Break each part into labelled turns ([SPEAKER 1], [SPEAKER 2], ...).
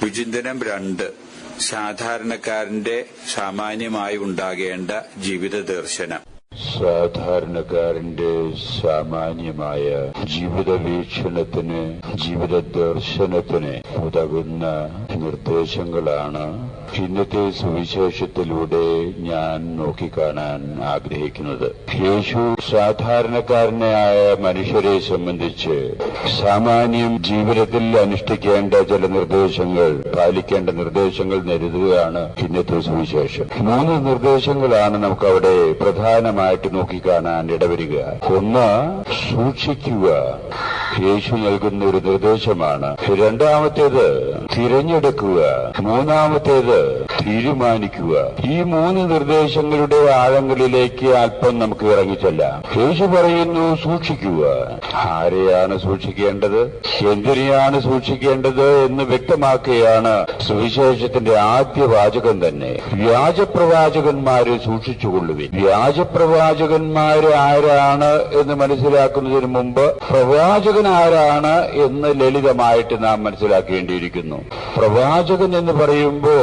[SPEAKER 1] വിചിന്തനം 2. സാധാരണക്കാരന്റെ സാമാന്യമായി ഉണ്ടാകേണ്ട ജീവിത ദർശനം.
[SPEAKER 2] സാധാരണക്കാരന്റെ സാമാന്യമായ ജീവിത വീക്ഷണത്തിന്, ജീവിത ദർശനത്തിന് ഉതകുന്ന നിർദ്ദേശങ്ങളാണ് ഇന്നത്തെ സുവിശേഷത്തിലൂടെ ഞാൻ നോക്കിക്കാണാൻ ആഗ്രഹിക്കുന്നത്. യേശു സാധാരണക്കാരനായ മനുഷ്യരെ സംബന്ധിച്ച് സാമാന്യം ജീവിതത്തിൽ അനുഷ്ഠിക്കേണ്ട ചില നിർദ്ദേശങ്ങൾ, പാലിക്കേണ്ട നിർദ്ദേശങ്ങൾ നൽകുകയാണ് ഇന്നത്തെ സുവിശേഷം. 3 നിർദ്ദേശങ്ങളാണ് നമുക്ക് അവിടെ പ്രധാനമായിട്ട് നോക്കിക്കാണാൻ ഇടവരിക. ഒന്ന്, സൂക്ഷിക്കുക, യേശു നൽകുന്ന ഒരു നിർദ്ദേശമാണ്. രണ്ടാമത്തേത്, തിരഞ്ഞെടുക്കുക. മൂന്നാമത്തേത്, തീരുമാനിക്കുക. ഈ 3 നിർദ്ദേശങ്ങളുടെ ആഴങ്ങളിലേക്ക് അല്പം നമുക്ക് ഇറങ്ങിച്ചെല്ലാം. യേശു പറയുന്നു, സൂക്ഷിക്കുക. ആരെയാണ് സൂക്ഷിക്കേണ്ടത്, എന്തിനെയാണ് സൂക്ഷിക്കേണ്ടത് എന്ന് വ്യക്തമാക്കുകയാണ് സുവിശേഷത്തിന്റെ ആദ്യ വാചകം തന്നെ. വ്യാജപ്രവാചകന്മാരെ സൂക്ഷിച്ചുകൊള്ളുവിൻ. വ്യാജപ്രവാചകന്മാര് ആരാണ് എന്ന് മനസ്സിലാക്കുന്നതിന് മുമ്പ് പ്രവാചകൻ ആരാണ് എന്ന് ലളിതമായിട്ട് നാം മനസ്സിലാക്കേണ്ടിയിരിക്കുന്നു. പ്രവാചകൻ എന്ന് പറയുമ്പോ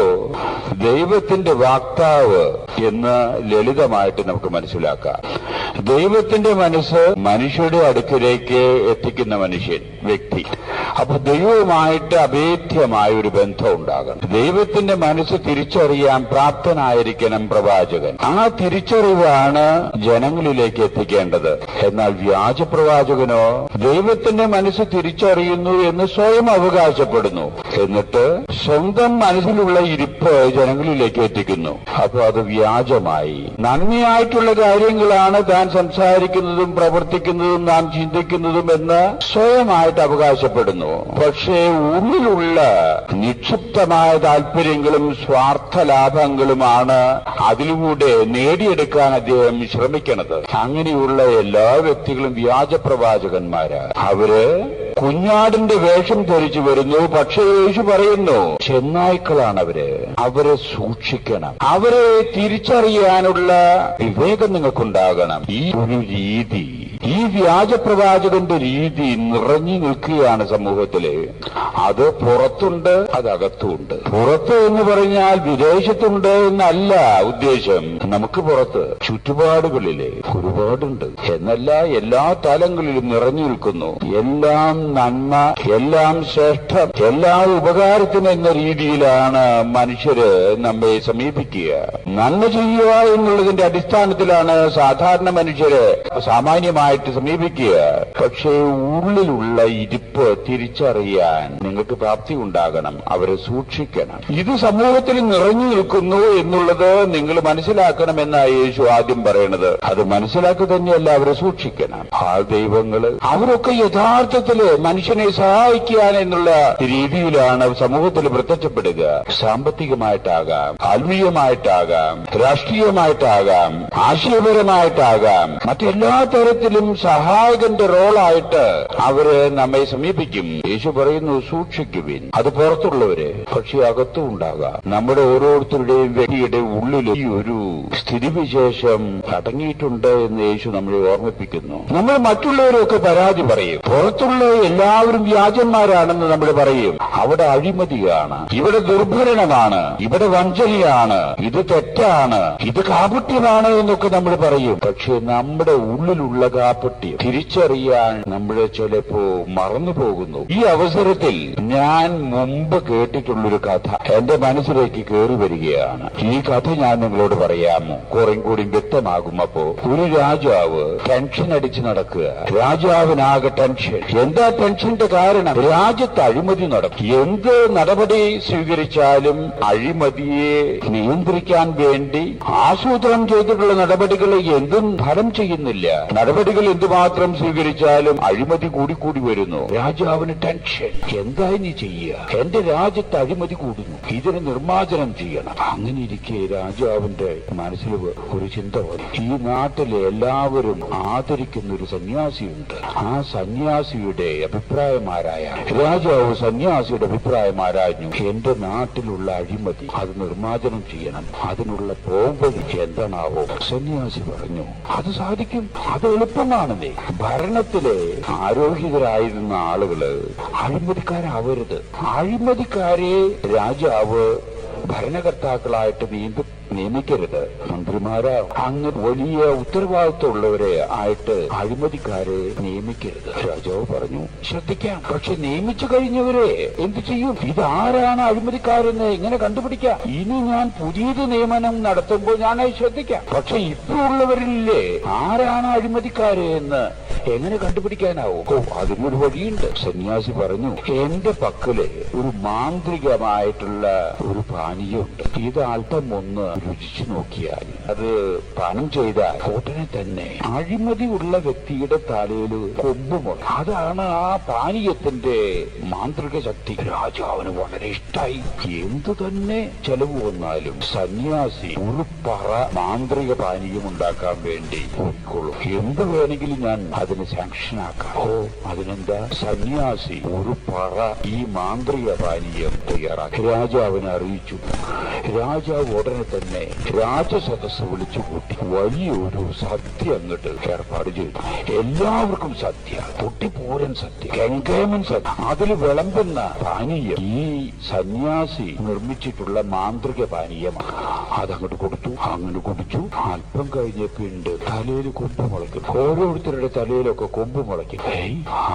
[SPEAKER 2] ദൈവത്തിന്റെ വാക്താവ് എന്ന് ലളിതമായിട്ട് നമുക്ക് മനസ്സിലാക്കാം. ദൈവത്തിന്റെ മനസ്സ് മനുഷ്യരുടെ അടുക്കിലേക്ക് എത്തിക്കുന്ന മനുഷ്യൻ, വ്യക്തി. അപ്പൊ ദൈവവുമായിട്ട് അഭേദ്യമായ ഒരു ബന്ധം ഉണ്ടാകണം. ദൈവത്തിന്റെ മനസ്സ് തിരിച്ചറിയാൻ പ്രാപ്തനായിരിക്കണം പ്രവാചകൻ. ആ തിരിച്ചറിവാണ് ജനങ്ങളിലേക്ക് എത്തിക്കേണ്ടത്. എന്നാൽ വ്യാജപ്രവാചകനോ ദൈവത്തിന്റെ മനസ്സ് തിരിച്ചറിയുന്നു എന്ന് സ്വയം അവകാശപ്പെടുന്നു, എന്നിട്ട് സ്വന്തം മനസ്സിലുള്ള ഇരിപ്പ് ജനങ്ങളിലേക്ക് എത്തിക്കുന്നു. അപ്പൊ അത് വ്യാജമായി. നന്മയായിട്ടുള്ള കാര്യങ്ങളാണ് താൻ സംസാരിക്കുന്നതും പ്രവർത്തിക്കുന്നതും നാം ചിന്തിക്കുന്നതും എന്ന് സ്വയമായിട്ട് അവകാശപ്പെടുന്നു. പക്ഷേ ഉള്ളിലുള്ള നിക്ഷിപ്തമായ താല്പര്യങ്ങളും സ്വാർത്ഥ ലാഭങ്ങളുമാണ് അതിലൂടെ നേടിയെടുക്കാൻ അദ്ദേഹം ശ്രമിക്കുന്നത്. അങ്ങനെയുള്ള എല്ലാ വ്യക്തികളും വ്യാജപ്രവാചകന്മാരാണ്. അവര് കുഞ്ഞാടിന്റെ വേഷം ധരിച്ചു വരുന്നു. പക്ഷേ യേശു പറയുന്നു, ചെന്നായ്ക്കളാണ് അവരെ സൂക്ഷിക്കണം. അവരെ തിരിച്ചറിയാനുള്ള വിവേകം നിങ്ങൾക്കുണ്ടാകണം. ഈ ഒരു രീതി, ഈ വ്യാജപ്രവാചകന്റെ രീതി നിറഞ്ഞു നിൽക്കുകയാണ് സമൂഹത്തില്. അത് പുറത്തുണ്ട്, അതകത്തുണ്ട്. പുറത്ത് എന്ന് പറഞ്ഞാൽ വിദേശത്തുണ്ട് എന്നല്ല ഉദ്ദേശം. നമുക്ക് പുറത്ത് ചുറ്റുപാടുകളിലെ ഒരുപാടുണ്ട് എന്നല്ല, എല്ലാ തലങ്ങളിലും നിറഞ്ഞു നിൽക്കുന്നു. എല്ലാം നന്മ, എല്ലാം ശ്രേഷ്ഠം, എല്ലാം ഉപകാരത്തിന് എന്ന രീതിയിലാണ് മനുഷ്യര് നമ്മെ സമീപിക്കുക. നന്മ ചെയ്യുക എന്നുള്ളതിന്റെ അടിസ്ഥാനത്തിലാണ് സാധാരണ മനുഷ്യര് സാമാന്യമായിട്ട് സമീപിക്കുക. പക്ഷേ ഉള്ളിലുള്ള ഇരിപ്പ് തിരിച്ചറിയാൻ നിങ്ങൾക്ക് പ്രാപ്തി ഉണ്ടാകണം. അവരെ സൂക്ഷിക്കണം. ഇത് സമൂഹത്തിൽ നിറഞ്ഞു നിൽക്കുന്നു എന്നുള്ളത് നിങ്ങൾ മനസ്സിലാക്കണമെന്നാണ് യേശു ആദ്യം പറയണത്. അത് മനസ്സിലാക്കുക തന്നെയല്ല, അവരെ സൂക്ഷിക്കണം. ആ ദൈവങ്ങള് അവരൊക്കെ യഥാർത്ഥത്തില് മനുഷ്യനെ സഹായിക്കാൻ എന്നുള്ള രീതിയിലാണ് സമൂഹത്തിൽ പ്രത്യക്ഷപ്പെടുക. സാമ്പത്തികമായിട്ടാകാം, ആത്മീയമായിട്ടാകാം, രാഷ്ട്രീയമായിട്ടാകാം, ആശയപരമായിട്ടാകാം, മറ്റെല്ലാ തരത്തിലും സഹായകന്റെ റോളായിട്ട് അവര് നമ്മെ സമീപിക്കും. യേശു പറയുന്നു, സൂക്ഷിക്കുവിൻ. അത് പുറത്തുള്ളവര്, പക്ഷെ അകത്തും ഉണ്ടാകാം. നമ്മുടെ ഓരോരുത്തരുടെയും വ്യക്തിയുടെ ഉള്ളിൽ ഈ ഒരു സ്ഥിതിവിശേഷം അടങ്ങിയിട്ടുണ്ട് എന്ന് യേശു നമ്മളെ ഓർമ്മിപ്പിക്കുന്നു. നമ്മൾ മറ്റുള്ളവരൊക്കെ പരാതി പറയും. പുറത്തുള്ള എല്ലാവരും വ്യാജന്മാരാണെന്ന് നമ്മൾ പറയും. അവിടെ അഴിമതിയാണ്, ഇവിടെ ദുർഭരണമാണ്, ഇവിടെ വഞ്ചനയാണ്, ഇത് തെറ്റാണ്, ഇത് കാപട്യമാണ് എന്നൊക്കെ നമ്മൾ പറയും. പക്ഷെ നമ്മുടെ ഉള്ളിലുള്ള കാപട്യം തിരിച്ചറിയാൻ നമ്മൾ ചിലപ്പോ മറന്നു പോകുന്നു. ഈ അവസരത്തിൽ ഞാൻ മുമ്പ് കേട്ടിട്ടുള്ളൊരു കഥ എന്റെ മനസ്സിലേക്ക് കയറി വരികയാണ്. ഈ കഥ ഞാൻ നിങ്ങളോട് പറയാമോ? കുറെ കൂടി വ്യക്തമാകും. അപ്പോ ഒരു രാജാവ് ടെൻഷൻ അടിച്ച് നടക്കുക. രാജാവിനാകെ ടെൻഷൻ. എന്താ ടെൻഷന്റെ കാരണം? രാജ്യത്ത് അഴിമതി നടക്കും. എന്ത് നടപടി സ്വീകരിച്ചാലും അഴിമതിയെ നിയന്ത്രിക്കാൻ വേണ്ടി ആസൂത്രണം ചെയ്തിട്ടുള്ള നടപടികൾ എന്തും ഫലം ചെയ്യുന്നില്ല. നടപടികൾ എന്തുമാത്രം സ്വീകരിച്ചാലും അഴിമതി കൂടിക്കൂടി വരുന്നു. രാജാവിന് ടെൻഷൻ. എന്താ ഇനി ചെയ്യുക? എന്റെ രാജ്യത്ത് അഴിമതി കൂടുന്നു, ഇതിനെ നിർമ്മാർജ്ജനം ചെയ്യണം. അങ്ങനെ ഇരിക്കെ രാജാവിന്റെ മനസ്സിൽ ഒരു ചിന്ത വന്നു. ഈ നാട്ടിലെ എല്ലാവരും ആദരിക്കുന്ന ഒരു സന്യാസിയുണ്ട്. ആ സന്യാസിയുടെ അഭിപ്രായമാരായ രാജാവ് സന്യാസിയുടെ അഭിപ്രായമാരാഞ്ഞു. എന്റെ നാട്ടിലുള്ള അഴിമതി അത് നിർമ്മാർജ്ജനം ചെയ്യണം. അതിനുള്ള പോംവഴി എന്താണാവോ? സന്യാസി പറഞ്ഞു, അത് സാധിക്കും, അത് എളുപ്പം നിയമമാണല്ലേ. ഭരണത്തിലെ ആരോഗ്യകരായിരുന്ന ആളുകള് അഴിമതിക്കാരാവരുത്. അഴിമതിക്കാരെ രാജാവ് ഭരണകർത്താക്കളായിട്ട് നിയമിക്കരുത്. മന്ത്രിമാരെ അങ്ങനെ വലിയ ഉത്തരവാദിത്വമുള്ളവരെ ആയിട്ട് അഴിമതിക്കാരെ നിയമിക്കരുത്. രാജാവ് പറഞ്ഞു, ശ്രദ്ധിക്കാം. പക്ഷെ നിയമിച്ചു കഴിഞ്ഞവരെ എന്ത് ചെയ്യും? ഇതാരാണ് അഴിമതിക്കാരെന്ന് എങ്ങനെ കണ്ടുപിടിക്കാം? ഇനി ഞാൻ പുതിയത് നിയമനം നടത്തുമ്പോൾ ഞാനത് ശ്രദ്ധിക്കാം. പക്ഷെ ഇപ്പോഴുള്ളവരില്ലേ ആരാണ് അഴിമതിക്കാര് എന്ന് എങ്ങനെ കണ്ടുപിടിക്കാനാവും? അതിനൊരു വഴിയുണ്ട്. സന്യാസി പറഞ്ഞു, എന്റെ പക്കല് ഒരു മാന്ത്രികമായിട്ടുള്ള ഒരു പാനീയമുണ്ട്. ഇത് അല്പം ഒന്ന് രുചിച്ചു നോക്കിയാൽ, അത് പാനം ചെയ്താൽ ഉടനെ തന്നെ അഴിമതി ഉള്ള വ്യക്തിയുടെ തലയിൽ കൊമ്പുമുണ്ട്. അതാണ് ആ പാനീയത്തിന്റെ മാന്ത്രിക ശക്തി. രാജാവിന് വളരെ ഇഷ്ടായി. എന്തു തന്നെ ചെലവ് വന്നാലും സന്യാസി ഒരു പറ മാന്ത്രിക പാനീയം ഉണ്ടാക്കാൻ വേണ്ടി പോയിക്കൊള്ളും. എന്ത് വേണമെങ്കിലും ഞാൻ അതിന് സാങ്ഷനാക്കാം. അതിനെന്താ? സന്യാസി ഒരു പറ ഈ മാന്ത്രിക പാനീയം തയ്യാറാക്കി രാജാവിനെ അറിയിച്ചു. രാജാവ് ഉടനെ തന്നെ രാജസദസ് വിളിച്ചു കൂട്ടി വലിയൊരു സദ്യ അങ്ങോട്ട് ഏർപ്പാട് ചെയ്തു. എല്ലാവർക്കും സദ്യ, പൊട്ടിപ്പൂരൻ സദ്യ, കെങ്കേമൻ സദ്യ. അതിൽ വിളമ്പുന്ന പാനീയം ഈ സന്യാസി നിർമ്മിച്ചിട്ടുള്ള മാന്ത്രിക പാനീയമാണ്. അതങ്ങോട്ട് കൊടുത്തു. അങ്ങനെ കുടിച്ചു. അല്പം കഴിഞ്ഞപ്പിണ്ട് തലയിൽ കൊമ്പ് മുളയ്ക്കും. ഓരോരുത്തരുടെ തലയിലൊക്കെ കൊമ്പ് മുളയ്ക്കും.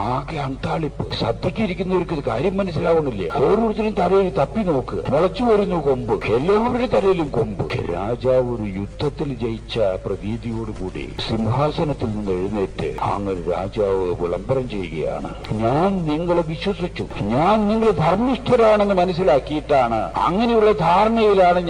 [SPEAKER 2] ആകെ അന്താളിപ്പ്. സദ്യക്കിരിക്കുന്നവർക്ക് കാര്യം മനസ്സിലാവണില്ലേ? ഓരോരുത്തരും തലയിൽ തപ്പി നോക്ക്. മുളച്ചു വരുന്നു കൊമ്പ്. എല്ലാവരുടെ തലയിലും കൊമ്പ്. രാജാവ് ഒരു യുദ്ധത്തിൽ ജയിച്ച പ്രതീതിയോടുകൂടി സിംഹാസനത്തിൽ നിന്ന് എഴുന്നേറ്റ് അങ്ങനെ രാജാവ് വിളംബരം ചെയ്യുകയാണ്. ഞാൻ നിങ്ങളെ വിശ്വസിച്ചു. ഞാൻ നിങ്ങൾ ധർമ്മിഷ്ഠരാണെന്ന് മനസ്സിലാക്കിയിട്ടാണ്, അങ്ങനെയുള്ള ധാരണയിലാണ്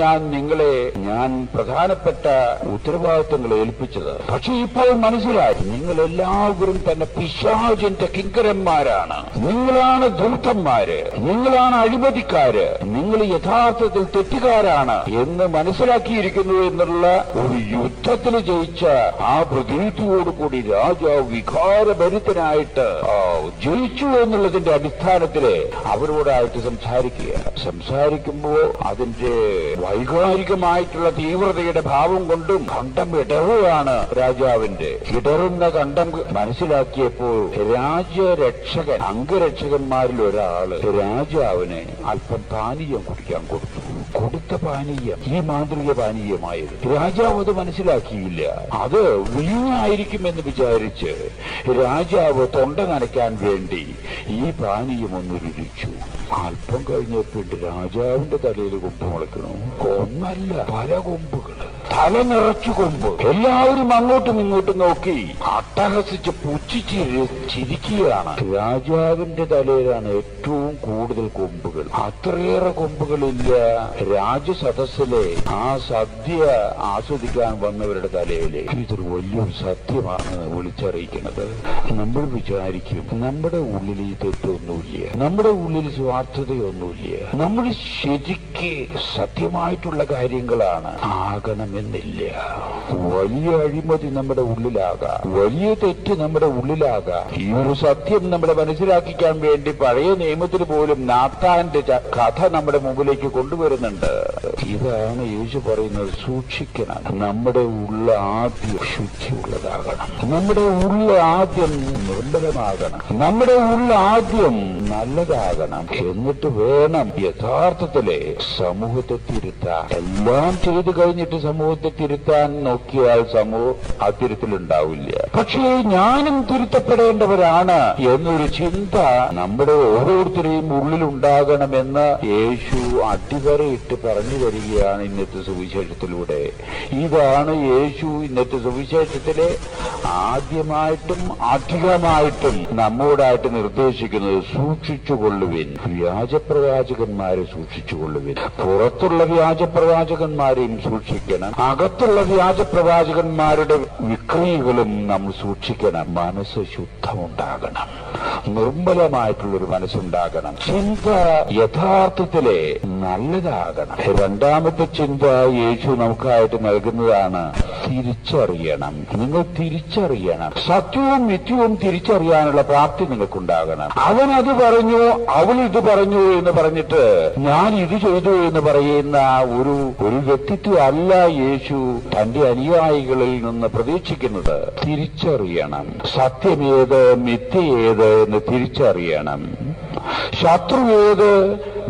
[SPEAKER 2] ഞാൻ പ്രധാനപ്പെട്ട ഉത്തരവാദിത്തങ്ങൾ ഏൽപ്പിച്ചത്. പക്ഷെ ഇപ്പോൾ മനസ്സിലായി, നിങ്ങൾ എല്ലാവരും തന്നെ പിശാചിന്റെ കിങ്കരന്മാരാണ്. നിങ്ങളാണ് ധൂർത്തന്മാര്, നിങ്ങളാണ് അഴിമതിക്കാര്, നിങ്ങൾ യഥാർത്ഥത്തിൽ തെറ്റുകാരാണ് എന്ന് മനസ്സിലാക്കിയിരിക്കുന്നു എന്നുള്ള ഒരു യുദ്ധത്തിൽ ജയിച്ച ആ പ്രതീതിയോടുകൂടി രാജാവ് വികാരഭരിതനായിട്ട് ജയിച്ചു എന്നുള്ളതിന്റെ അടിസ്ഥാനത്തില് അവരോടായിട്ട് സംസാരിക്കുമ്പോ അതിന്റെ വൈകാരികമായിട്ടുള്ള തീവ്രതയുടെ ഭാവം കൊണ്ടും കണ്ടം ഇടറുകയാണ് രാജാവിന്റെ. ഇടറുന്ന കണ്ടം മനസ്സിലാക്കിയപ്പോൾ അംഗരക്ഷകന്മാരിൽ ഒരാള് രാജാവിന് അല്പം പാനീയം കുടിക്കാൻ കൊടുത്തു. കൊടുത്ത പാനീയം ഈ മാന്ത്രിക പാനീയമായത്. രാജാവ് അത് മനസ്സിലാക്കിയില്ല. അത് വീഞ്ഞായിരിക്കുമെന്ന് വിചാരിച്ച് രാജാവ് തൊണ്ട നനയ്ക്കാൻ വേണ്ടി ഈ പാനീയം ഒന്ന് രുചിച്ചു. അല്പം കഴിഞ്ഞപ്പോൾ രാജാവിന്റെ തലയിൽ കൊമ്പ് മുളയ്ക്കണു. കൊമ്പല്ല, പല കൊമ്പുകള്, തല നിറച്ചു കൊമ്പ്. എല്ലാവരും അങ്ങോട്ടും ഇങ്ങോട്ടും നോക്കി അട്ടഹസിച്ച് ചിരിക്കുകയാണ്. രാജാവിന്റെ തലയിലാണ് ഏറ്റവും കൂടുതൽ കൊമ്പുകൾ. അത്രയേറെ കൊമ്പുകളില്ല രാജസദസ്സിലെ ആ സദ്യ ആസ്വദിക്കാൻ വന്നവരുടെ തലയില്. ഇതൊരു വലിയൊരു സത്യമാണ് വിളിച്ചറിയിക്കുന്നത്. നമ്മൾ വിചാരിക്കും നമ്മുടെ ഉള്ളിൽ ഈ തെറ്റൊന്നുമില്ല, നമ്മുടെ ഉള്ളിൽ സ്വാർത്ഥതയൊന്നുമില്ല, നമ്മൾ ശരിക്ക് സത്യമായിട്ടുള്ള കാര്യങ്ങളാണ് ആകണമെന്നില്ല. വലിയ അഴിമതി നമ്മുടെ ഉള്ളിലാകാം, വലിയ തെറ്റ് നമ്മുടെ ഉള്ളിലാകാം. ഈ ഒരു സത്യം നമ്മളെ മനസ്സിലാക്കിക്കാൻ വേണ്ടി പഴയ നിയമത്തിൽ പോലും നാത്താന്റെ കഥ നമ്മുടെ മുമ്പിലേക്ക് കൊണ്ടുവരുന്നുണ്ട്. ഇതാണ് യേശു പറയുന്നത്, സൂക്ഷിക്കണം. നമ്മുടെ ഉള്ള ആദ്യം ശുദ്ധിയുള്ളതാകണം, നമ്മുടെ ഉള്ള ആദ്യം നിർമ്മലമാകണം, നമ്മുടെ ഉള്ള ആദ്യം നല്ലതാകണം. എന്നിട്ട് വേണം യഥാർത്ഥത്തിലെ സമൂഹത്തെ തിരുത്താൻ. എല്ലാം ചെയ്തു കഴിഞ്ഞിട്ട് സമൂഹത്തെ തിരുത്താൻ നോക്കിയാൽ സമൂഹം ആ തിരുത്തലുണ്ടാവില്ല. പക്ഷേ ഞാനും തിരുത്തപ്പെടേണ്ടവരാണ് എന്നൊരു ചിന്ത നമ്മുടെ ഓരോരുത്തരെയും ഉള്ളിലുണ്ടാകണമെന്ന് യേശു അടിവരയിട്ട് പറഞ്ഞു തരികയാണ് ഇന്നത്തെ സുവിശേഷത്തിലൂടെ. ഇതാണ് യേശു ഇന്നത്തെ സുവിശേഷത്തിലെ ആദ്യമായിട്ടും അധികമായിട്ടും നമ്മോടായിട്ട് നിർദ്ദേശിക്കുന്നത്. സൂക്ഷിച്ചുകൊള്ളുവിൻ, വ്യാജപ്രവാചകന്മാരെ സൂക്ഷിച്ചുകൊള്ളുവിൻ. പുറത്തുള്ള വ്യാജപ്രവാചകന്മാരെയും സൂക്ഷിക്കണം, അകത്തുള്ള വ്യാജപ്രവാചകന്മാരുടെ വിക്രിയകളും നമ്മൾ സൂക്ഷിക്കണം. മനസ്സ് ശുദ്ധമുണ്ടാകണം, നിർമ്മലമായിട്ടുള്ളൊരു മനസ്സുണ്ടാകണം. ചിന്ത യഥാർത്ഥത്തിലെ നല്ലതാകണം. രണ്ടാമത്തെ ചിന്ത യേശു നമുക്കായിട്ട് നൽകുന്നതാണ്, തിരിച്ചറിയണം. നിങ്ങൾ തിരിച്ചറിയണം. സത്യവും മിഥ്യവും തിരിച്ചറിയാനുള്ള പ്രാപ്തി നിങ്ങൾക്കുണ്ടാകണം. അവനത് പറഞ്ഞു, അവൾ ഇത് പറഞ്ഞു എന്ന് പറഞ്ഞിട്ട് ഞാൻ ഇത് ചെയ്തു എന്ന് പറയുന്ന ഒരു വ്യക്തിത്വം അല്ല യേശു തന്റെ അനുയായികളിൽ നിന്ന് പ്രതീക്ഷിക്കുന്നത്? തിരിച്ചറിയണം. സത്യമേത് മിഥ്യയേത് എന്ന് തിരിച്ചറിയണം. ശത്രു ഏത്,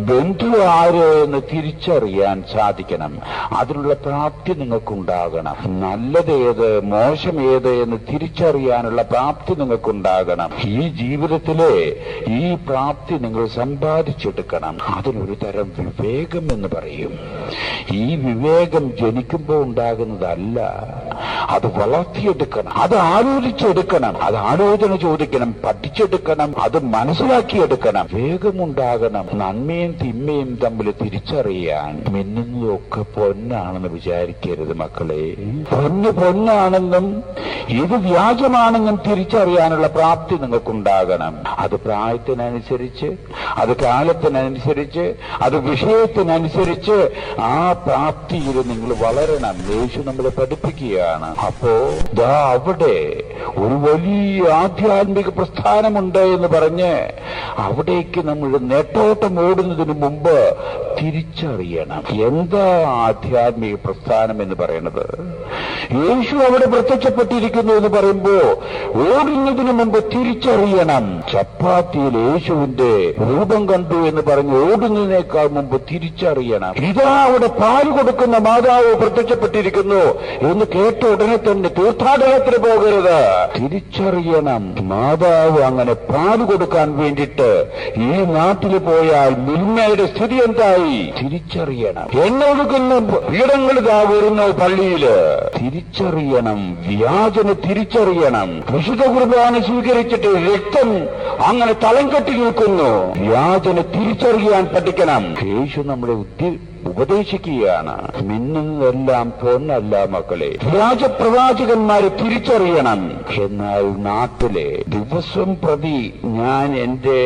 [SPEAKER 2] ബന്ധു ആര് എന്ന് തിരിച്ചറിയാൻ സാധിക്കണം. അതിനുള്ള പ്രാപ്തി നിങ്ങൾക്കുണ്ടാകണം. നല്ലതേത്, മോശമേത് എന്ന് തിരിച്ചറിയാനുള്ള പ്രാപ്തി നിങ്ങൾക്കുണ്ടാകണം. ഈ ജീവിതത്തിലെ ഈ പ്രാപ്തി നിങ്ങൾ സമ്പാദിച്ചെടുക്കണം. അതിനൊരു തരം വിവേകം എന്ന് പറയും. ഈ വിവേകം ജനിക്കുമ്പോൾ ഉണ്ടാകുന്നതല്ല, അത് വളർത്തിയെടുക്കണം, അത് ആലോചിച്ചെടുക്കണം, അത് ആലോചന ചോദിക്കണം, പഠിച്ചെടുക്കണം, അത് മനസ്സിലാക്കിയെടുക്കണം. വേഗമുണ്ടാകണം. നന്മയും തിന്മയും തമ്മിൽ തിരിച്ചറിയാൻ. മിന്നുന്നതൊക്കെ പൊന്നാണെന്ന് വിചാരിക്കരുത് മക്കളെ. പൊന്നാണെന്നും ഇത് വ്യാജമാണെന്നും തിരിച്ചറിയാനുള്ള പ്രാപ്തി നിങ്ങൾക്കുണ്ടാകണം. അത് പ്രായത്തിനനുസരിച്ച്, അത് കാലത്തിനനുസരിച്ച്, അത് വിഷയത്തിനനുസരിച്ച് ആ പ്രാപ്തിയിൽ നിങ്ങൾ വളരണം. യേശു നമ്മളെ പഠിപ്പിക്കുകയാണ്. അപ്പോ അവിടെ ഒരു വലിയ ആധ്യാത്മിക പ്രസ്ഥാനമുണ്ട് എന്ന് പറഞ്ഞ് അവിടേക്ക് നമ്മൾ നെട്ടോട്ടം ഓടുന്നതിന് മുമ്പ് തിരിച്ചറിയണം എന്താ ആധ്യാത്മിക പ്രസ്ഥാനം എന്ന് പറയുന്നത്. യേശു അവിടെ പ്രത്യക്ഷപ്പെട്ടിരിക്കുന്നു എന്ന് പറയുമ്പോ ഓടുന്നതിന് മുമ്പ് തിരിച്ചറിയണം. ചപ്പാത്തിയിൽ യേശുവിന്റെ രൂപം കണ്ടു എന്ന് പറഞ്ഞ് ഓടുന്നതിനേക്കാൾ മുമ്പ് തിരിച്ചറിയണം. ഇതാ അവിടെ പാല് കൊടുക്കുന്ന മാതാവ് പ്രത്യക്ഷപ്പെട്ടിരിക്കുന്നു എന്ന് കേട്ട ഉടനെ തന്നെ തീർത്ഥാടനത്തിന് പോകരുത്. തിരിച്ചറിയണം. മാതാവ് അങ്ങനെ പാല് കൊടുക്കാൻ വേണ്ടിയിട്ട് ഈ നാട്ടിൽ പോയാൽ മിൽമയുടെ സ്ഥിതി എന്തായി തിരിച്ചറിയണം. എണ്ണൊഴുകുന്ന പീഠങ്ങൾ ഇതാ വരുന്നു പള്ളിയില്. തിരിച്ചറിയണം. വ്യാജന തിരിച്ചറിയണം. വിശുദ്ധ കുർബാന സ്വീകരിച്ചിട്ട് രക്തം അങ്ങനെ തളം കെട്ടി നിൽക്കുന്നു. വ്യാജന തിരിച്ചറിയാൻ പഠിക്കണം. യേശു നമ്മളെ ഉപദേശിക്കുകയാണ്. മിന്നുന്നതെല്ലാം പൊന്നല്ല മക്കളെ. വ്യാജപ്രവാചകന്മാരെ തിരിച്ചറിയണം. എന്നാൽ നാട്ടിലെ ദിവസം പ്രതി ഞാൻ എന്റെ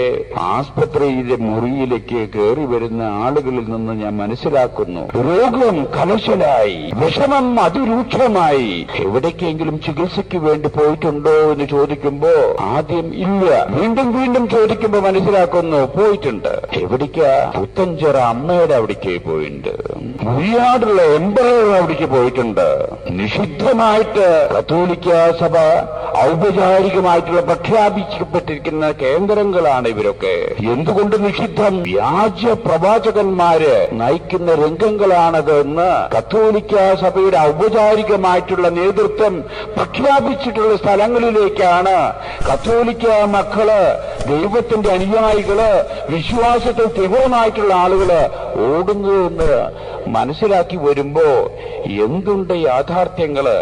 [SPEAKER 2] ആസ്പത്രിയിലെ മുറിയിലേക്ക് കയറി വരുന്ന ആളുകളിൽ നിന്ന് ഞാൻ മനസ്സിലാക്കുന്നു, രോഗം കലശലായി, വിഷമം അതിരൂക്ഷമായി. എവിടേക്കെങ്കിലും ചികിത്സയ്ക്ക് വേണ്ടി പോയിട്ടുണ്ടോ എന്ന് ചോദിക്കുമ്പോ ആദ്യം ഇല്ല, വീണ്ടും ചോദിക്കുമ്പോ മനസ്സിലാക്കുന്നു പോയിട്ടുണ്ട്. എവിടേക്കാ? പുത്തഞ്ചിറ അമ്മയുടെ അവിടേക്ക് പോയി, മുരിയാടുള്ള എംബറർ അവിടേക്ക് പോയിട്ടുണ്ട്. നിഷിദ്ധമായിട്ട് കത്തോലിക്ക സഭ ഔപചാരികമായിട്ടുള്ള പ്രഖ്യാപിക്കപ്പെട്ടിരിക്കുന്ന കേന്ദ്രങ്ങളാണ് ഇവരൊക്കെ. എന്തുകൊണ്ട് നിഷിദ്ധം? വ്യാജ പ്രവാചകന്മാര് നയിക്കുന്ന രംഗങ്ങളാണത് എന്ന് കത്തോലിക്ക സഭയുടെ ഔപചാരികമായിട്ടുള്ള നേതൃത്വം പ്രഖ്യാപിച്ചിട്ടുള്ള സ്ഥലങ്ങളിലേക്കാണ് കത്തോലിക്ക മക്കള്, ദൈവത്തിന്റെ അനുയായികള്, വിശ്വാസത്തിൽ തീവ്രമായിട്ടുള്ള ആളുകള് ഓടുന്നത് മനസ്സിലാക്കി വരുമ്പോ എന്തുണ്ട് യാഥാർത്ഥ്യങ്ങള്,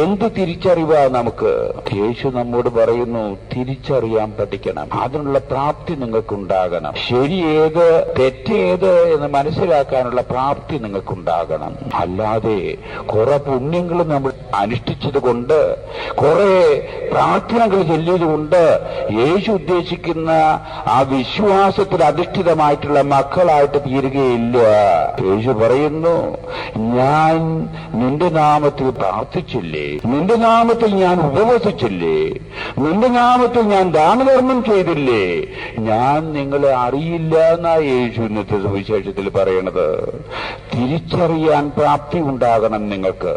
[SPEAKER 2] എന്ത് തിരിച്ചറിവാ നമുക്ക്? യേശു നമ്മോട് പറയുന്നു, തിരിച്ചറിയാൻ പഠിക്കണം. അതിനുള്ള പ്രാപ്തി നിങ്ങൾക്കുണ്ടാകണം. ശരിയേത് തെറ്റേത് എന്ന് മനസ്സിലാക്കാനുള്ള പ്രാപ്തി നിങ്ങൾക്കുണ്ടാകണം. അല്ലാതെ കുറെ പുണ്യങ്ങൾ നമ്മൾ അനുഷ്ഠിച്ചത് കൊണ്ട്, കുറെ പ്രാർത്ഥനകൾ ചൊല്ലിയതുകൊണ്ട് യേശു ഉദ്ദേശിക്കുന്ന ആ വിശ്വാസത്തിൽ അധിഷ്ഠിതമായിട്ടുള്ള മക്കളായിട്ട് തീരുകയില്ല. യേശു പറയുന്നു, ഞാൻ നിന്റെ നാമത്തിൽ പ്രാർത്ഥിച്ചില്ലേ, നിന്റെ നാമത്തിൽ ഞാൻ ഉപവസിച്ചില്ലേ, നിന്റെ നാമത്തിൽ ഞാൻ ദാനധർമ്മം ചെയ്തില്ലേ, ഞാൻ നിങ്ങളെ അറിയില്ല എന്നാ യേശു ഇന്നത്തെ സുവിശേഷത്തിൽ പറയണത്. തിരിച്ചറിയാൻ പ്രാപ്തി ഉണ്ടാകണം, നിങ്ങൾക്ക്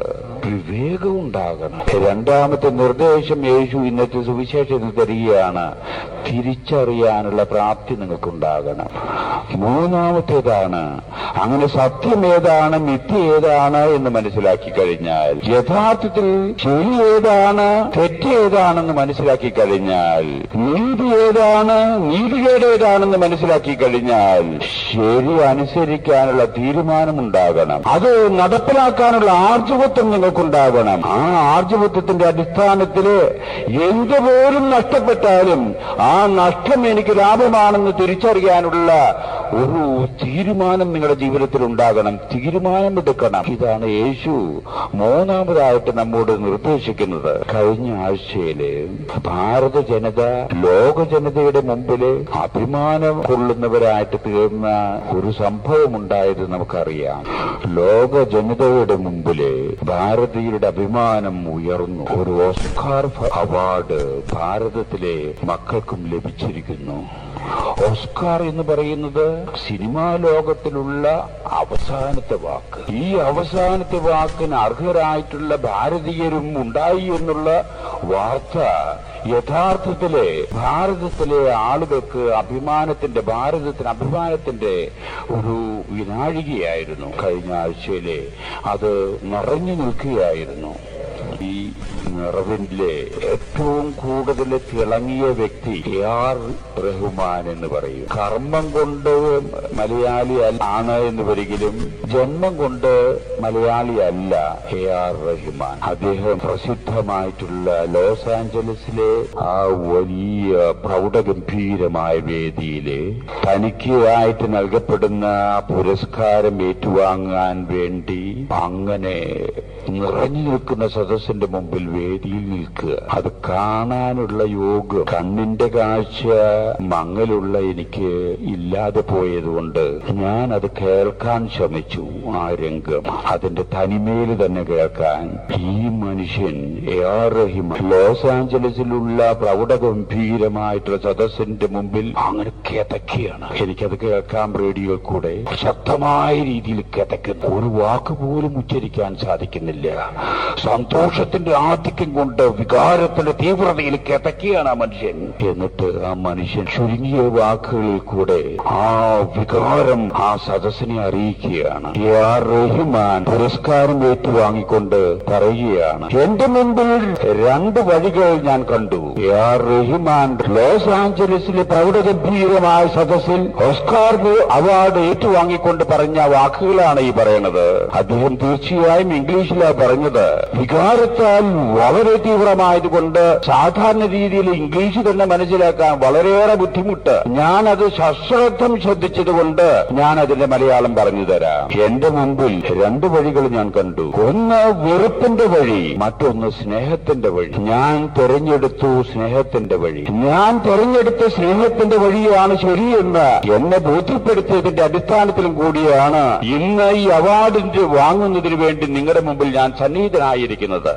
[SPEAKER 2] വിവേകം ഉണ്ടാകണം. രണ്ടാമത്തെ നിർദ്ദേശം യേശു ഇന്നത്തെ സുവിശേഷത്തിൽ തരികയാണ്, തിരിച്ചറിയാനുള്ള പ്രാപ്തി നിങ്ങൾക്കുണ്ടാകണം. മൂന്നാമത്തേതാണ്, അങ്ങനെ സത്യം ഏതാണ് മിഥ്യ ഏതാണ് എന്ന് മനസ്സിലാക്കി കഴിഞ്ഞാൽ, യഥാർത്ഥത്തിൽ ശരി ഏതാണ് തെറ്റ് ഏതാണെന്ന് മനസ്സിലാക്കി കഴിഞ്ഞാൽ, നീതി ഏതാണ് നീതികേട് ഏതാണെന്ന് മനസ്സിലാക്കി കഴിഞ്ഞാൽ, ശരി അനുസരിക്കാനുള്ള തീരുമാനമുണ്ടാകണം. അത് നടപ്പിലാക്കാനുള്ള ആർജവത്വം നിങ്ങൾക്കുണ്ടാകണം. ആ ആർജവത്വത്തിന്റെ അടിസ്ഥാനത്തില് എന്തുപോലും നഷ്ടപ്പെട്ടാലും ആ നഷ്ടം എനിക്ക് ലാഭമാണെന്ന് തിരിച്ചറിയാനുള്ള ഒരു തീരുമാനം നിങ്ങളുടെ ജീവിതത്തിൽ ഉണ്ടാകണം. തീരുമാനമെടുക്കണം. ഇതാണ് യേശു മൂന്നാമതായിട്ട് നമ്മോട് നിർദ്ദേശിക്കുന്നത്. കഴിഞ്ഞ ആഴ്ചയില് ഭാരത ജനത ലോക ജനതയുടെ മുമ്പില് അഭിമാനം കൊള്ളുന്നവരായിട്ട് തീർന്ന ഒരു സംഭവം ഉണ്ടായത് നമുക്കറിയാം. ലോക ജനതയുടെ മുമ്പില് ഭാരതീയരുടെ അഭിമാനം ഉയർന്നു. ഒരു ഓസ്കാർ അവാർഡ് ഭാരതത്തിലെ മക്കൾക്കും ലഭിച്ചിരിക്കുന്നു. ഓസ്കാർ എന്ന് പറയുന്നത് സിനിമാ ലോകത്തിലുള്ള അവസാനത്തെ വാക്ക്. ഈ അവസാനത്തെ വാക്കിന് അർഹരായിട്ടുള്ള ഭാരതീയരും ഉണ്ടായി എന്നുള്ള വാർത്ത യഥാർത്ഥത്തിലെ ഭാരതത്തിലെ ആളുകൾക്ക് ഭാരതത്തിന് അഭിമാനത്തിന്റെ ഒരു വിനാഴികയായിരുന്നു. കഴിഞ്ഞ ആഴ്ചയിലെ അത് നിറഞ്ഞു നിൽക്കുകയായിരുന്നു. ഈ നിറവിന്റെ ഏറ്റവും കൂടുതൽ തിളങ്ങിയ വ്യക്തി AR റഹ്മാൻ എന്ന് പറയും. കർമ്മം കൊണ്ട് മലയാളി ആണ് എന്ന് വരികിലും ജന്മം കൊണ്ട് മലയാളി അല്ല AR റഹ്മാൻ. അദ്ദേഹം പ്രസിദ്ധമായിട്ടുള്ള ലോസ് ആഞ്ചലസിലെ ആ വലിയ പ്രൗഢഗംഭീരമായ വേദിയില് തനിക്ക് ആയിട്ട് നൽകപ്പെടുന്ന പുരസ്കാരം ഏറ്റുവാങ്ങാൻ വേണ്ടി അങ്ങനെ നിറഞ്ഞു നിൽക്കുന്ന സദസ്സിന്റെ മുമ്പിൽ വേദിയിൽ നിൽക്കുക. അത് കാണാനുള്ള യോഗം കണ്ണിന്റെ കാഴ്ച മങ്ങലുള്ള എനിക്ക് ഇല്ലാതെ പോയതുകൊണ്ട് ഞാൻ അത് കേൾക്കാൻ ശ്രമിച്ചു. ആ രംഗം അതിന്റെ തനിമയിൽ തന്നെ കേൾക്കാൻ ഈ മനുഷ്യൻ AR റഹ്മാൻ ലോസ് ആഞ്ചലസിലുള്ള പ്രൗഢഗംഭീരമായിട്ടുള്ള സദസ്സിന്റെ മുമ്പിൽ അങ്ങനെ കിതക്കുകയാണ്. എനിക്കത് കേൾക്കാൻ റേഡിയോ കൂടെ ശക്തമായ രീതിയിൽ കിതക്കുന്നു. ഒരു വാക്ക് പോലും ഉച്ചരിക്കാൻ സാധിക്കുന്നില്ല. സന്തോഷത്തിന്റെ ആധിക്യം കൊണ്ട് വികാരത്തിന്റെ തീവ്രതയിൽ കിതക്കുകയാണ് ആ മനുഷ്യൻ. എന്നിട്ട് ആ മനുഷ്യൻ ചുരുങ്ങിയ വാക്കുകളിൽ കൂടെ ആ വികാരം ആ സദസ്സിനെ അറിയിക്കുകയാണ്. AR റഹ്മാൻ പുരസ്കാരം ഏറ്റുവാങ്ങിക്കൊണ്ട് പറയുകയാണ്, എന്റെ മുമ്പിൽ രണ്ട് വഴികൾ ഞാൻ കണ്ടു. AR റഹ്മാൻ ലോസ് ആഞ്ചലസിലെ പ്രൗഢഗംഭീരമായ സദസ്സിൽ ഓസ്കാർ അവാർഡ് ഏറ്റുവാങ്ങിക്കൊണ്ട് പറഞ്ഞ വാക്കുകളാണ് ഈ പറയുന്നത്. അദ്ദേഹം തീർച്ചയായും ഇംഗ്ലീഷിലാണ് പറഞ്ഞത്. വികാരത്താൽ വളരെ തീവ്രമായതുകൊണ്ട് സാധാരണ രീതിയിൽ ഇംഗ്ലീഷ് തന്നെ മനസ്സിലാക്കാൻ വളരെയേറെ ബുദ്ധിമുട്ട്. ഞാനത് സശ്രദ്ധം ശ്രദ്ധിച്ചതുകൊണ്ട് ഞാൻ അതിന്റെ മലയാളം പറഞ്ഞു തരാം. എന്റെ മുമ്പിൽ രണ്ട് വഴികൾ ഞാൻ കണ്ടു. ഒന്ന് വെറുപ്പിന്റെ വഴി, മറ്റൊന്ന് സ്നേഹത്തിന്റെ വഴി. ഞാൻ തെരഞ്ഞെടുത്തു സ്നേഹത്തിന്റെ വഴി. ഞാൻ തെരഞ്ഞെടുത്ത സ്നേഹത്തിന്റെ വഴിയാണ് ശരിയെന്ന് എന്നെ ബോധ്യപ്പെടുത്തിയതിന്റെ അടിസ്ഥാനത്തിലും കൂടിയാണ് ഇന്ന് ഈ അവാർഡിന്റെ വാങ്ങുന്നതിന് വേണ്ടി നിങ്ങളുടെ മുമ്പിൽ ഞാൻ സന്നിഹിതനായിരിക്കുന്നത്.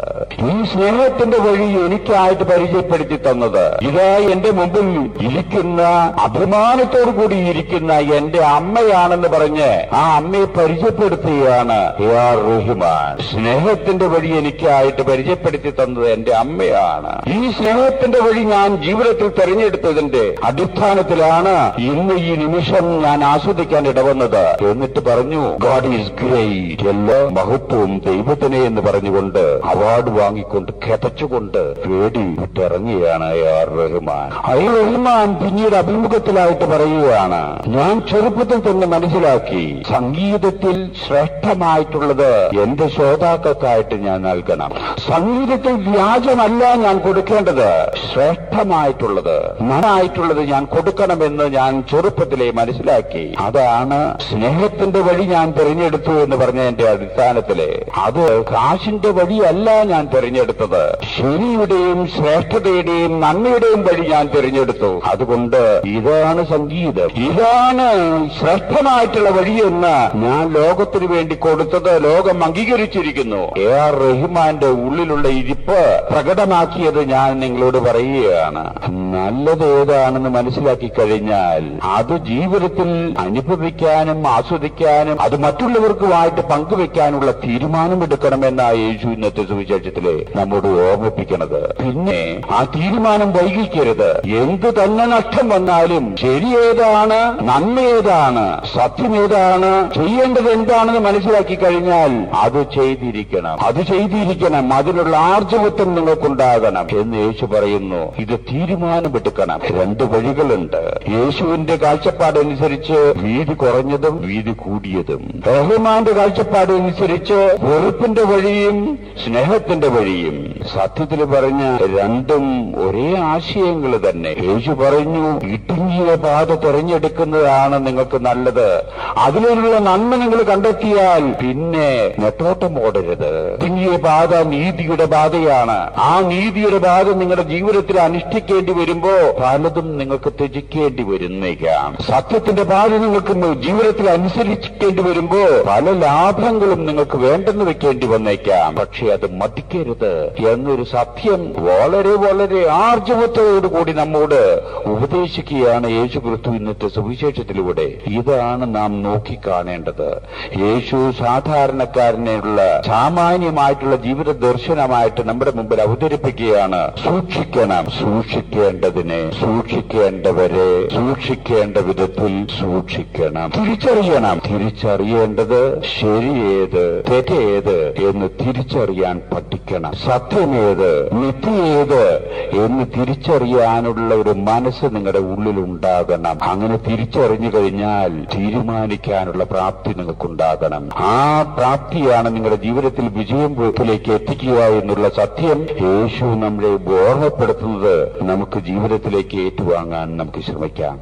[SPEAKER 2] ഈ സ്നേഹത്തിന്റെ വഴി എനിക്കായിട്ട് പരിചയപ്പെടുത്തി തന്നത് ഇതാ എന്റെ മുമ്പിൽ ഇരിക്കുന്ന അഭിമാനത്തോടു കൂടി ഇരിക്കുന്ന എന്റെ അമ്മയാണെന്ന് പറഞ്ഞ് ആ അമ്മയെ പരിചയപ്പെടുത്തുകയാണ് AR റഹ്മാൻ. സ്നേഹത്തിന്റെ വഴി എനിക്കായിട്ട് പരിചയപ്പെടുത്തി തന്നത് എന്റെ അമ്മയാണ്. ഈ സ്നേഹത്തിന്റെ വഴി ഞാൻ ജീവിതത്തിൽ തെരഞ്ഞെടുത്തതിന്റെ അടിസ്ഥാനത്തിലാണ് ഇന്ന് ഈ നിമിഷം ഞാൻ ആസ്വദിക്കാൻ ഇടവന്നത്. എന്നിട്ട് പറഞ്ഞു, ഗോഡ് ഈസ് ഗ്രേറ്റ്, എല്ലാ മഹത്വവും ദൈവത്തിനെ എന്ന് പറഞ്ഞുകൊണ്ട് അവാർഡ് വാങ്ങിക്കൊണ്ട് കിതച്ചുകൊണ്ട് വേടി വിട്ടിറങ്ങിയാണ് AR റഹ്മാൻ. റഹ്മാൻ പിന്നീട് അഭിമുഖത്തിലായിട്ട് പറയുകയാണ്, ഞാൻ ചെറുപ്പത്തിൽ തന്നെ മനസ്സിലാക്കി സംഗീതത്തിൽ ശ്രേഷ്ഠമായിട്ടുള്ളത് എന്റെ ശ്രോതാക്കൾക്കായിട്ട് ഞാൻ നൽകണം. സംഗീതത്തിൽ വ്യാജമല്ല ഞാൻ കൊടുക്കേണ്ടത്, ശ്രേഷ്ഠമായിട്ടുള്ളത് നന്നായിട്ടുള്ളത് ഞാൻ കൊടുക്കണമെന്ന് ഞാൻ ചെറുപ്പത്തിലെ മനസ്സിലാക്കി. അതാണ് സ്നേഹത്തിന്റെ വഴി ഞാൻ തിരഞ്ഞെടുത്തു എന്ന് പറഞ്ഞതിന്റെ അടിസ്ഥാനത്തില്. അത് കാശിന്റെ വഴിയല്ല ഞാൻ തിരഞ്ഞെടുത്തത്, ശരിയുടെയും ശ്രേഷ്ഠതയുടെയും നന്മയുടെയും വഴി ഞാൻ തിരഞ്ഞെടുത്തു. അതുകൊണ്ട് ഇതാണ് സംഗീതം, ഇതാണ് ശ്രേഷ്ഠമായിട്ടുള്ള വഴിയെന്ന് ഞാൻ ലോകത്തിനു വേണ്ടി കൊടുത്തത് ലോകം അംഗീകരിച്ചിരിക്കുന്നു. AR റഹ്മാന്റെ ഉള്ളിലുള്ള ഇരിപ്പ് പ്രകടമാക്കിയത് ഞാൻ നിങ്ങളോട് പറയുകയാണ്. നല്ലത് ഏതാണെന്ന് മനസ്സിലാക്കി കഴിഞ്ഞാൽ അത് ജീവിതത്തിൽ അനുഭവിക്കാനും ആസ്വദിക്കാനും അത് മറ്റുള്ളവർക്കുമായിട്ട് പങ്കുവെക്കാനുള്ള തീരുമാനമെടുക്കണമെന്നാണ് യേശു ഇന്നത്തെ സുവിശേഷത്തിലെ നമ്മോട് ഓർമ്മിപ്പിക്കുന്നത്. പിന്നെ ആ തീരുമാനം വൈകിക്കരുത്. എന്ത് തന്നെ നഷ്ടം വന്നാലും ശരിയേതാണ്, നന്മയേതാണ്, സത്യമേതാണ്, ചെയ്യേണ്ടത് എന്താണെന്ന് മനസ്സിലാക്കി കഴിഞ്ഞാൽ അത് ചെയ്തിരിക്കണം. അതിനുള്ള ആർജവത്വം നിങ്ങൾക്കുണ്ടാകണം എന്ന് യേശു പറയുന്നു. ഇത് തീരുമാനമെടുക്കണം. രണ്ട് വഴികളുണ്ട്. യേശുവിന്റെ കാഴ്ചപ്പാടനുസരിച്ച് വീതി കുറഞ്ഞതും വീതി കൂടിയതും, റഹ്മാന്റെ കാഴ്ചപ്പാടനുസരിച്ച് വെറുപ്പിന്റെ വഴിയും സ്നേഹത്തിന്റെ വഴിയും. സത്യത്തിൽ പറഞ്ഞ രണ്ടും ഒരേ ആശയങ്ങൾ തന്നെ. യേശു പറഞ്ഞു, ഇടുങ്ങിയ പാത തിരഞ്ഞെടുക്കുന്നതാണ് നിങ്ങൾക്ക് നല്ലത്. അതിലുള്ള നന്മ നിങ്ങൾ കണ്ടെത്തിയാൽ പിന്നെ നെട്ടോട്ടം ഓടരുത്. ഇടുങ്ങിയ പാത നീതിയുടെ പാതയാണ്. ആ നീതിയുടെ പാത നിങ്ങളുടെ ജീവിതത്തിൽ അനുഷ്ഠിക്കേണ്ടി വരുമ്പോ പലതും നിങ്ങൾക്ക് ത്യജിക്കേണ്ടി വരുന്നേക്കാം. സത്യത്തിന്റെ പാത നിങ്ങൾക്ക് ജീവിതത്തിൽ അനുസരിക്കേണ്ടി വരുമ്പോ പല ലാഭങ്ങളും നിങ്ങൾക്ക് വേണ്ടെന്ന് വെക്കേണ്ടി ചെയ്യേണ്ടി വന്നേക്കാം, പക്ഷെ അത് മതിക്കരുത് എന്നൊരു സത്യം വളരെ വളരെ ആർജവത്തോടുകൂടി നമ്മോട് ഉപദേശിക്കുകയാണ് യേശുക്രിസ്തു ഇന്നത്തെ സുവിശേഷത്തിലൂടെ. ഇതാണ് നാം നോക്കിക്കാണേണ്ടത്. യേശു സാധാരണക്കാരനുള്ള സാമാന്യമായിട്ടുള്ള ജീവിത ദർശനമായിട്ട് നമ്മുടെ മുമ്പിൽ അവതരിപ്പിക്കുകയാണ്. സൂക്ഷിക്കണം, സൂക്ഷിക്കേണ്ടതിനെ, സൂക്ഷിക്കേണ്ടവരെ സൂക്ഷിക്കേണ്ട വിധത്തിൽ സൂക്ഷിക്കണം. തിരിച്ചറിയണം, തിരിച്ചറിയേണ്ടത് ശരിയേത് തെറ്റേത് എന്ന് തിരിച്ചറിയാൻ പഠിക്കണം. സത്യമേത് മിഥ്യേത് എന്ന് തിരിച്ചറിയാനുള്ള ഒരു മനസ്സ് നിങ്ങളുടെ ഉള്ളിൽ ഉണ്ടാകണം. അങ്ങനെ തിരിച്ചറിഞ്ഞു കഴിഞ്ഞാൽ തീരുമാനിക്കാനുള്ള പ്രാപ്തി നിങ്ങൾക്കുണ്ടാകണം. ആ പ്രാപ്തിയാണ് നിങ്ങളുടെ ജീവിതത്തിൽ വിജയത്തിലേക്ക് എത്തിക്കുക എന്നുള്ള സത്യം യേശു നമ്മളെ ഓർമ്മപ്പെടുത്തുന്നത്. നമുക്ക് ജീവിതത്തിലേക്ക് ഏറ്റുവാങ്ങാൻ നമുക്ക് ശ്രമിക്കാം.